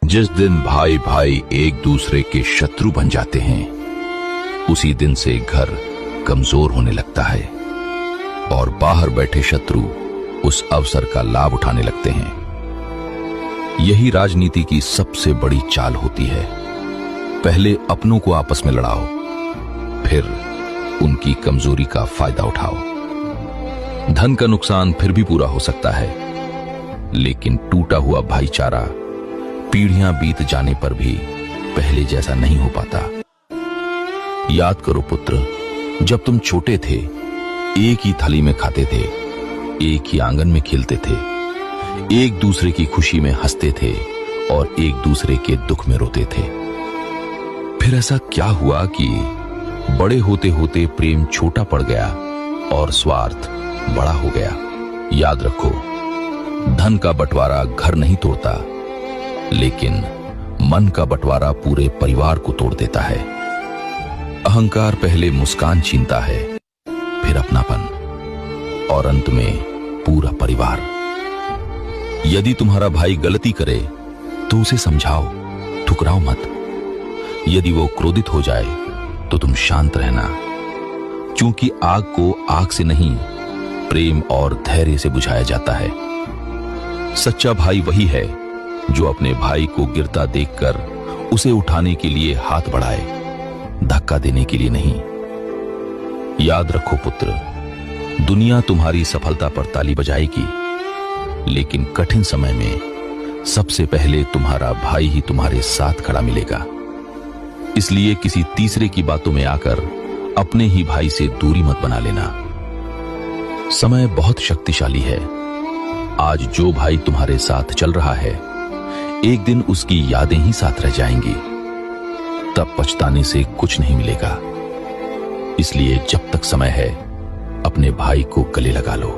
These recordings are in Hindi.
जिस दिन भाई भाई एक दूसरे के शत्रु बन जाते हैं, उसी दिन से घर कमजोर होने लगता है और बाहर बैठे शत्रु उस अवसर का लाभ उठाने लगते हैं। यही राजनीति की सबसे बड़ी चाल होती है। पहले अपनों को आपस में लड़ाओ, फिर उनकी कमजोरी का फायदा उठाओ। धन का नुकसान फिर भी पूरा हो सकता है, लेकिन टूटा हुआ भाईचारा पीढ़ियां बीत जाने पर भी पहले जैसा नहीं हो पाता। याद करो पुत्र, जब तुम छोटे थे एक ही थाली में खाते थे, एक ही आंगन में खेलते थे, एक दूसरे की खुशी में हंसते थे और एक दूसरे के दुख में रोते थे। फिर ऐसा क्या हुआ कि बड़े होते होते प्रेम छोटा पड़ गया और स्वार्थ बड़ा हो गया। याद रखो, धन का बंटवारा घर नहीं तोड़ता, लेकिन मन का बंटवारा पूरे परिवार को तोड़ देता है। अहंकार पहले मुस्कान छीनता है, फिर अपनापन और अंत में पूरा परिवार। यदि तुम्हारा भाई गलती करे तो उसे समझाओ, ठुकराओ मत। यदि वो क्रोधित हो जाए तो तुम शांत रहना, क्योंकि आग को आग से नहीं, प्रेम और धैर्य से बुझाया जाता है। सच्चा भाई वही है जो अपने भाई को गिरता देखकर उसे उठाने के लिए हाथ बढ़ाए, धक्का देने के लिए नहीं। याद रखो पुत्र, दुनिया तुम्हारी सफलता पर ताली बजाएगी, लेकिन कठिन समय में सबसे पहले तुम्हारा भाई ही तुम्हारे साथ खड़ा मिलेगा। इसलिए किसी तीसरे की बातों में आकर अपने ही भाई से दूरी मत बना लेना। समय बहुत शक्तिशाली है। आज जो भाई तुम्हारे साथ चल रहा है, एक दिन उसकी यादें ही साथ रह जाएंगी। तब पछताने से कुछ नहीं मिलेगा। इसलिए जब तक समय है, अपने भाई को गले लगा लो।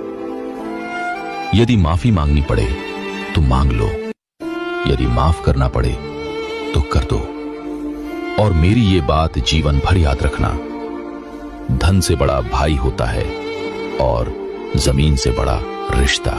यदि माफी मांगनी पड़े तो मांग लो, यदि माफ करना पड़े तो कर दो। और मेरी ये बात जीवन भर याद रखना, धन से बड़ा भाई होता है और जमीन से बड़ा रिश्ता।